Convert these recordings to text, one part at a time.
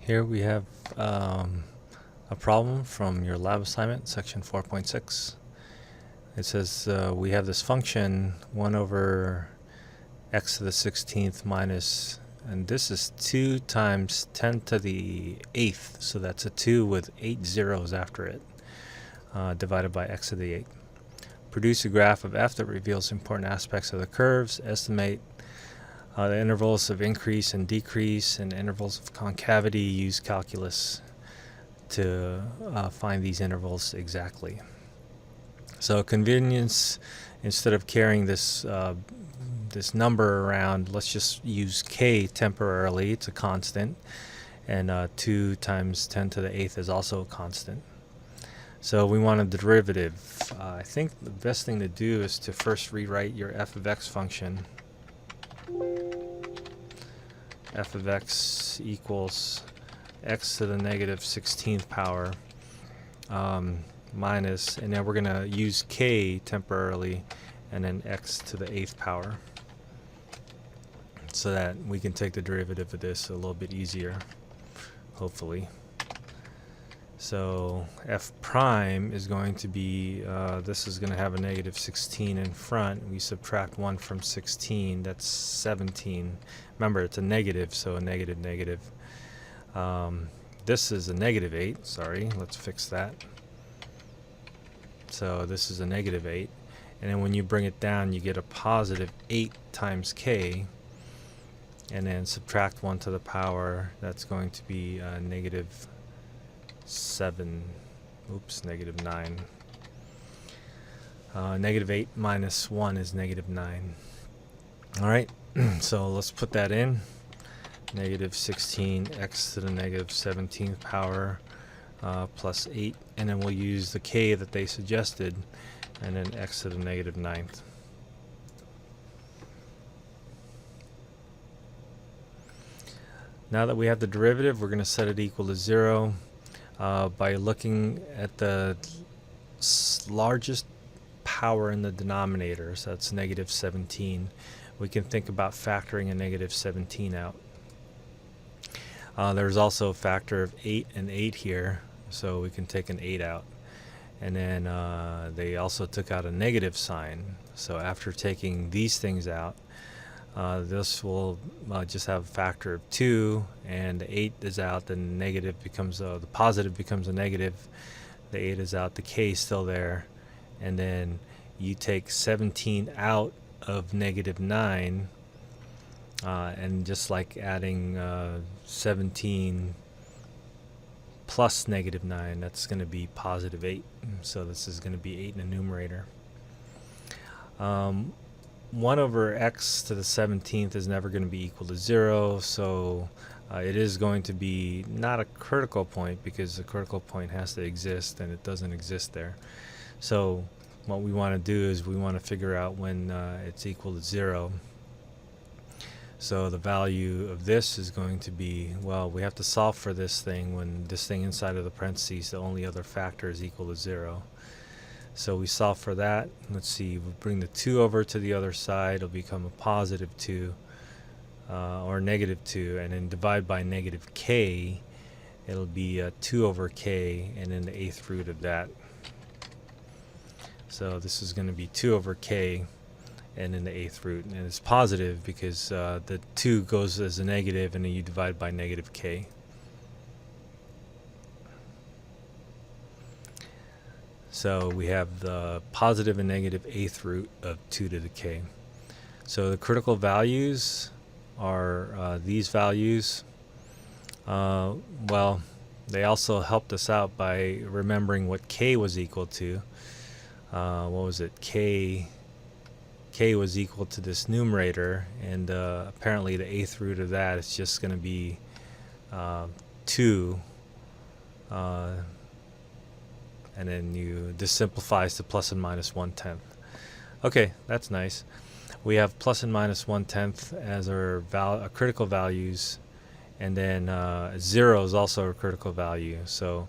Here we have a problem from your lab assignment, section 4.6. It says we have this function 1 over x to the 16th minus, and this is 2 times 10 to the 8th, so that's a 2 with 8 zeros after it, divided by x to the 8th. Produce a graph of f that reveals important aspects of the curves. Estimate the intervals of increase and decrease and intervals of concavity. Use calculus to find these intervals exactly. So convenience, instead of carrying this this number around, let's just use k temporarily. It's a constant, and 2 times 10 to the 8th is also a constant. So we want a derivative. I think the best thing to do is to first rewrite your f of x function. F of x equals x to the negative 16th power minus, and then we're going to use k temporarily, and then x to the 8th power, so that we can take the derivative of this a little bit easier, hopefully. So f prime is going to be, this is going to have a negative 16 in front. We subtract 1 from 16, that's 17. Remember, it's a negative, so a negative negative. This is a negative 8, sorry, let's fix that. So this is a negative 8, and then when you bring it down you get a positive 8 times k, and then subtract 1 to the power, that's going to be negative 7, negative 9. Negative 8 minus 1 is negative 9. Alright, so let's put that in. Negative 16 x to the negative 17th power plus 8, and then we'll use the k that they suggested, and then x to the negative 9th. Now that we have the derivative, we're going to set it equal to 0 by looking at the largest power in the denominator, so that's negative 17. We can think about factoring a negative 17 out. There's also a factor of 8 and 8 here, so we can take an 8 out. And then they also took out a negative sign, so after taking these things out, this will just have a factor of 2, and the 8 is out, the negative becomes the positive becomes a negative, the 8 is out, the k is still there, and then you take 17 out of negative 9, and just like adding 17 plus negative 9, that's going to be positive 8, so this is going to be 8 in the numerator. 1 over x to the 17th is never going to be equal to 0, so it is going to be not a critical point, because the critical point has to exist, and it doesn't exist there. So what we want to do is we want to figure out when it's equal to 0. So the value of this is going to be, well, we have to solve for this thing when this thing inside of the parentheses, the only other factor, is equal to 0. So we solve for that. Let's see, we'll bring the 2 over to the other side, it'll become a positive 2 or negative 2, and then divide by negative k, it'll be 2 over k, and then the 8th root of that. So this is going to be 2 over k, and then the 8th root, and it's positive because the 2 goes as a negative, and then you divide by negative k. So we have the positive and negative 8th root of 2 to the k. So the critical values are these values. Well, they also helped us out by remembering what k was equal to. What was it? K was equal to this numerator, and apparently the 8th root of that is just going to be 2. And then this simplifies to plus and minus 1/10. Okay, that's nice. We have plus and minus 1/10 as our critical values, and then 0 is also a critical value. So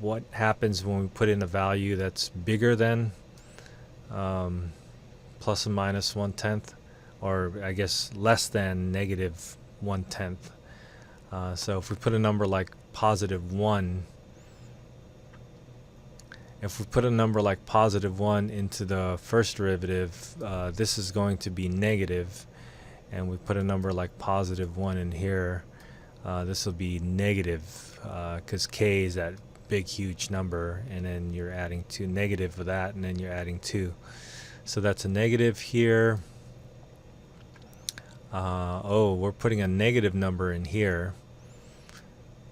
what happens when we put in a value that's bigger than plus and minus 1/10, or I guess less than negative 1/10? So if we put a number like positive 1, if we put a number like positive 1 into the first derivative, this is going to be negative, and we put a number like positive 1 in here, this will be negative, because k is that big huge number, and then you're adding 2 negative for that, and then you're adding 2. So that's a negative here. Oh, we're putting a negative number in here,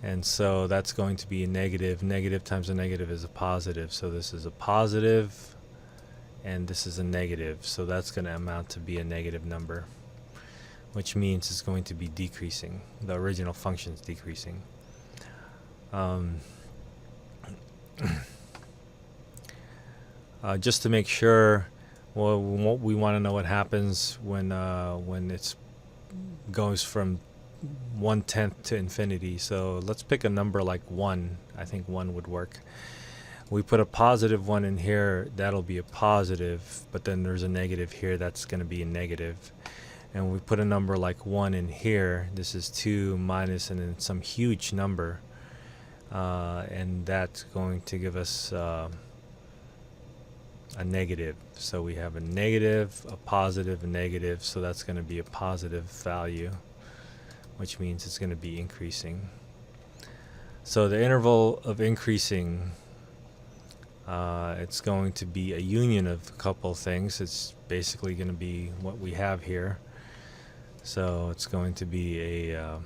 and so that's going to be a negative. Negative times a negative is a positive, so this is a positive and this is a negative, so that's going to amount to be a negative number, which means it's going to be decreasing. The original function is decreasing. Just to make sure, well, we want to know what happens when it goes from 1/10 to infinity. So let's pick a number like 1. I think 1 would work. We put a positive 1 in here, that'll be a positive, but then there's a negative here, that's going to be a negative. And we put a number like 1 in here, this is 2 minus and then some huge number, and that's going to give us a negative. So we have a negative, a positive, a negative, so that's going to be a positive value, which means it's going to be increasing. So the interval of increasing, it's going to be a union of a couple things. It's basically going to be what we have here. So it's going to be a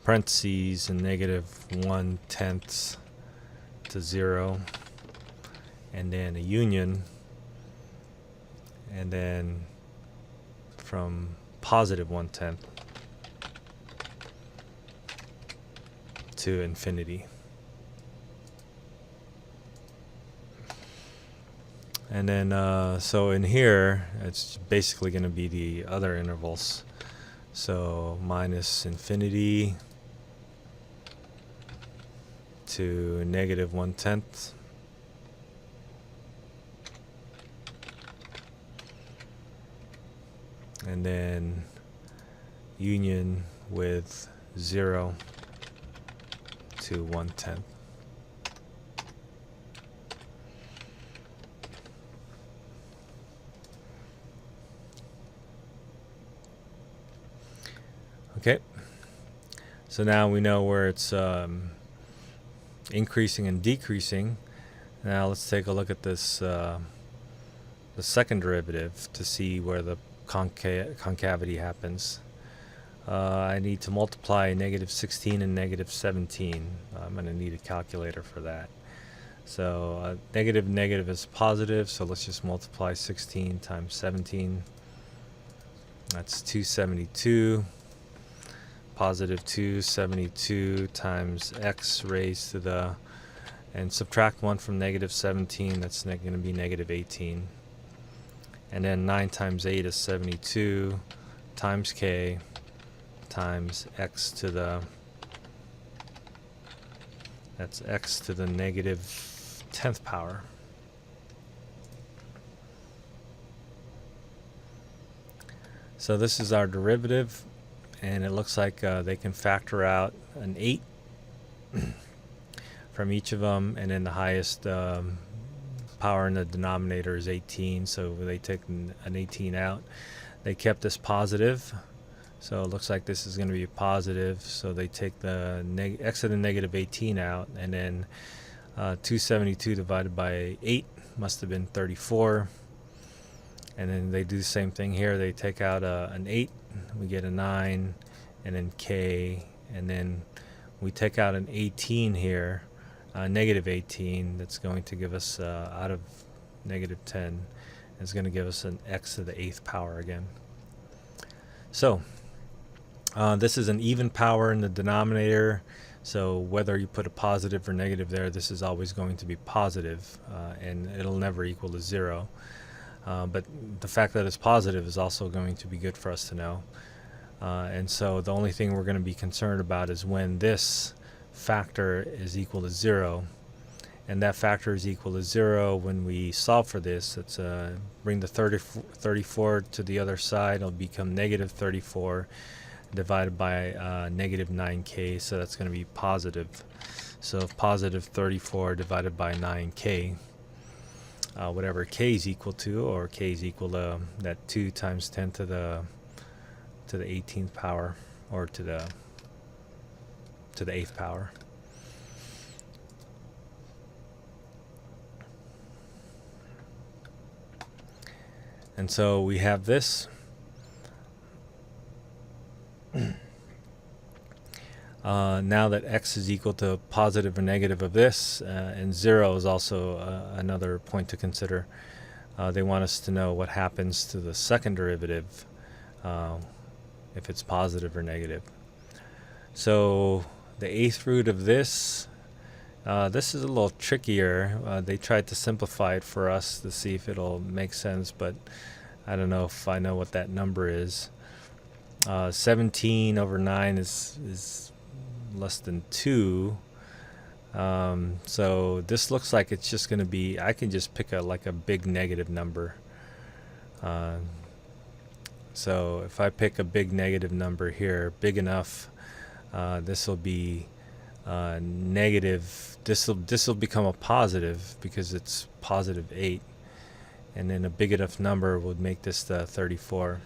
parentheses and negative 1/10 to 0, and then a union, and then from positive 1/10 to infinity. And then so in here it's basically going to be the other intervals, so minus infinity to negative 1/10, and then union with 0 to 1/10. Okay, so now we know where it's increasing and decreasing. Now let's take a look at this, the second derivative, to see where the concavity happens. I need to multiply negative 16 and negative 17. I'm going to need a calculator for that. So negative negative is positive, so let's just multiply 16 times 17. That's 272. Positive 272 times x raised to the, and subtract 1 from negative 17, that's going to be negative 18. And then 9 times 8 is 72 times k times x to the, that's x to the negative 10th power. So this is our derivative, and it looks like they can factor out an 8 from each of them, and then the highest power in the denominator is 18, so they take an 18 out. They kept this positive, so it looks like this is going to be a positive, so they take the x to the negative 18 out, and then 272 divided by 8 must have been 34. And then they do the same thing here. They take out an 8, we get a 9, and then k, and then we take out an 18 here, negative 18, that's going to give us out of negative 10, it's going to give us an x to the 8th power again. So this is an even power in the denominator, so whether you put a positive or negative there, this is always going to be positive, and it'll never equal to 0. But the fact that it's positive is also going to be good for us to know. And so the only thing we're going to be concerned about is when this factor is equal to 0. And that factor is equal to 0 when we solve for this. Let's bring the 34 to the other side. It'll become negative 34. divided by negative 9k, so that's going to be positive. So positive 34 divided by 9k, whatever k is equal to, or k is equal to that 2 times 10 to the 18th power, or to the 8th power. And so we have this. Now that x is equal to positive or negative of this, and 0 is also another point to consider. They want us to know what happens to the second derivative if it's positive or negative. So the 8th root of this, this is a little trickier. They tried to simplify it for us to see if it'll make sense, but I don't know if I know what that number is. 17 over 9 is less than 2. So this looks like it's just going to be, I can just pick like a big negative number. So if I pick a big negative number here, big enough, this will be negative. This will become a positive because it's positive 8, and then a big enough number would make this the 34.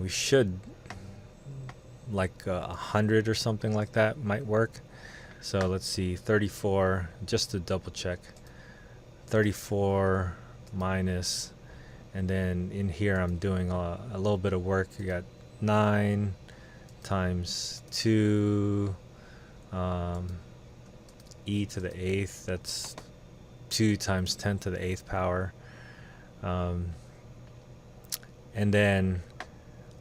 We should, like 100 or something like that might work. So let's see, 34, just to double check, 34 minus, and then in here I'm doing a little bit of work. You got 9 times 2 e to the 8th, that's 2 times 10 to the 8th power, and then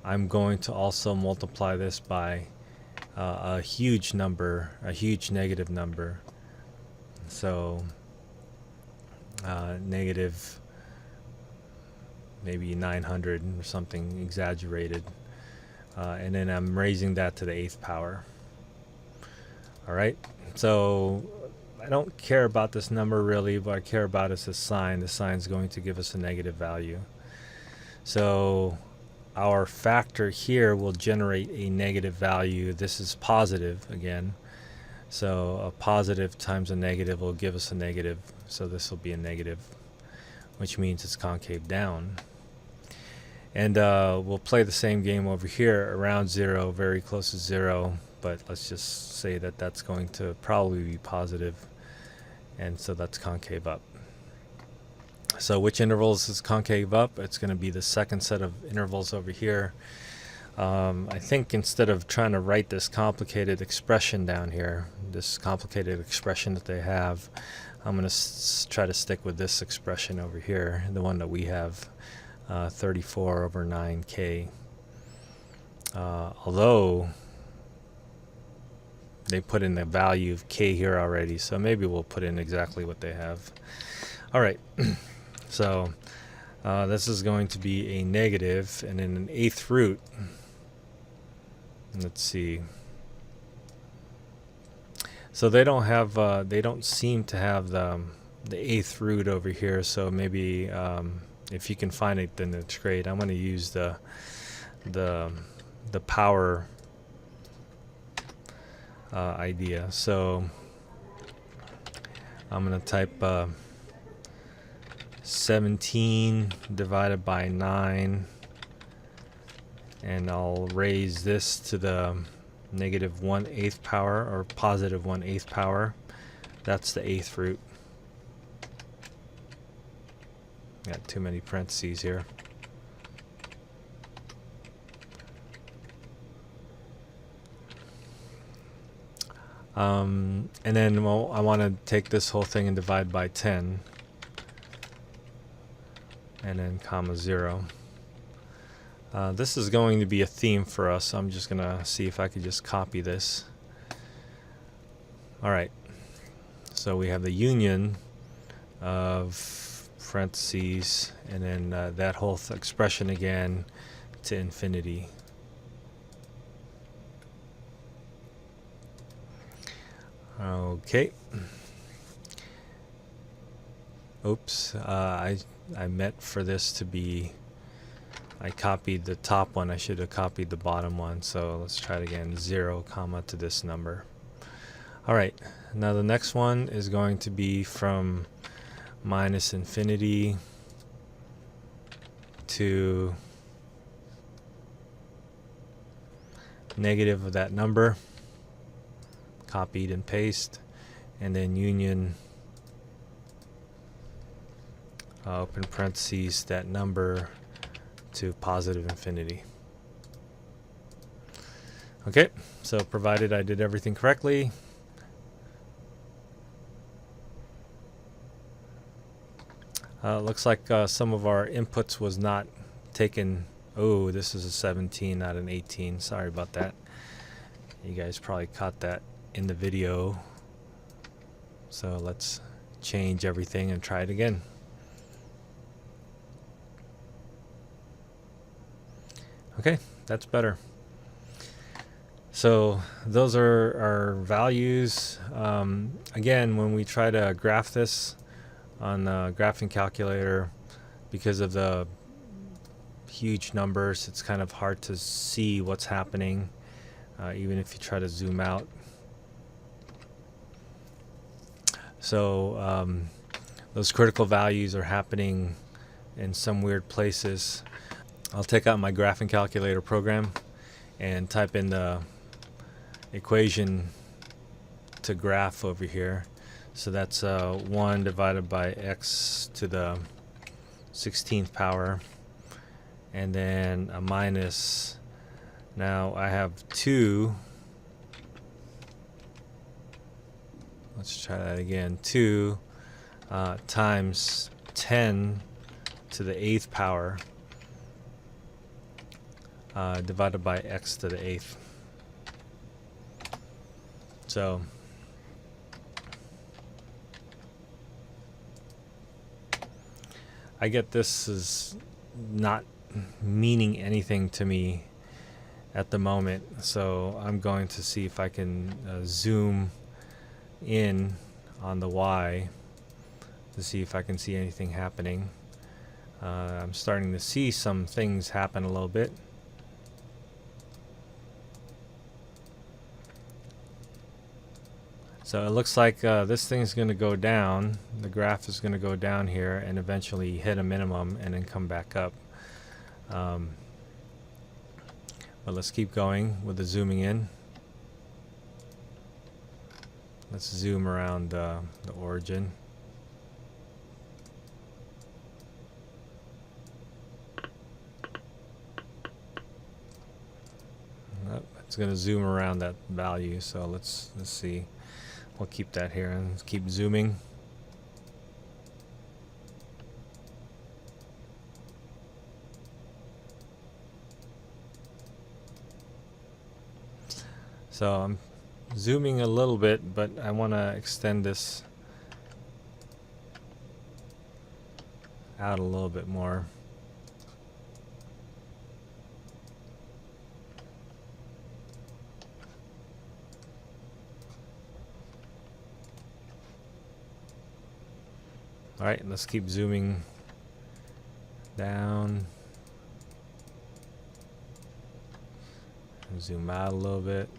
I'm going to also multiply this by a huge number, a huge negative number. So negative maybe 900 or something exaggerated. And then I'm raising that to the 8th power. All right, so I don't care about this number really. What I care about is the sign. The sign is going to give us a negative value. So our factor here will generate a negative value. This is positive again. So a positive times a negative will give us a negative. So this will be a negative, which means it's concave down. And we'll play the same game over here around 0, very close to 0. But let's just say that that's going to probably be positive. And so that's concave up. So which intervals is concave up? It's going to be the second set of intervals over here. I think instead of trying to write this complicated expression down here, this complicated expression that they have, I'm going to try to stick with this expression over here, the one that we have, 34 over 9k. Although they put in the value of k here already, so maybe we'll put in exactly what they have. All right. So this is going to be a negative, and in an 8th root, let's see. So they don't have, they don't seem to have the 8th root over here. So maybe if you can find it, then it's great. I'm going to use the power idea. So I'm going to type 17 divided by 9, and I'll raise this to the negative 1/8 power, or positive 1/8 power. That's the 8th root. Got too many parentheses here. And then, well, I want to take this whole thing and divide by 10. And then comma 0. This is going to be a theme for us. So I'm just going to see if I could just copy this. All right. So we have the union of parentheses, and then that whole expression again to infinity. Okay. Oops. I meant for this to be I copied the top one. I should have copied the bottom one. So let's try it again. 0, comma to this number. All right. Now the next one is going to be from minus infinity to negative of that number. Copied and paste. And then union, open parentheses, that number to positive infinity. Okay, so provided I did everything correctly, looks like some of our inputs was not taken. Oh, this is a 17, not an 18. Sorry about that. You guys probably caught that in the video. So let's change everything and try it again. Okay, that's better. So those are our values. Again, when we try to graph this on the graphing calculator, because of the huge numbers, it's kind of hard to see what's happening, even if you try to zoom out. So those critical values are happening in some weird places. I'll take out my graphing calculator program and type in the equation to graph over here. So that's 1 divided by x to the 16th power, and then a minus. Now I have 2. Let's try that again. 2 times 10 to the 8th power divided by x to the 8th. So I get this is not meaning anything to me at the moment, so I'm going to see if I can zoom in on the y to see if I can see anything happening. I'm starting to see some things happen a little bit. So it looks like this thing is going to go down. The graph is going to go down here and eventually hit a minimum and then come back up. But let's keep going with the zooming in. Let's zoom around the origin. It's going to zoom around that value, so let's see. We'll keep that here and keep zooming. So I'm zooming a little bit, but I want to extend this out a little bit more. All right, let's keep zooming down. Zoom out a little bit.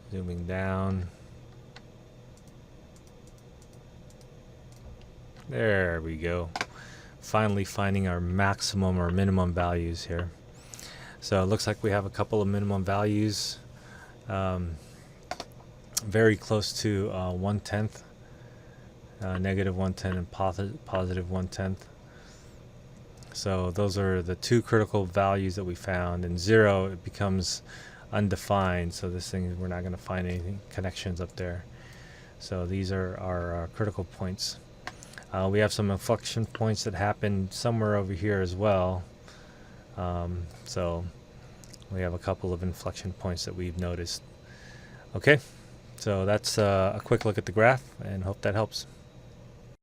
Zooming down. There we go. Finally finding our maximum or minimum values here. So it looks like we have a couple of minimum values. Very close to 1/10, negative 1/10 and positive 1/10. So those are the two critical values that we found. And 0, it becomes undefined. So this thing, we're not going to find any connections up there. So these are our critical points. We have some inflection points that happen somewhere over here as well. So we have a couple of inflection points that we've noticed. Okay, so that's a quick look at the graph, and hope that helps.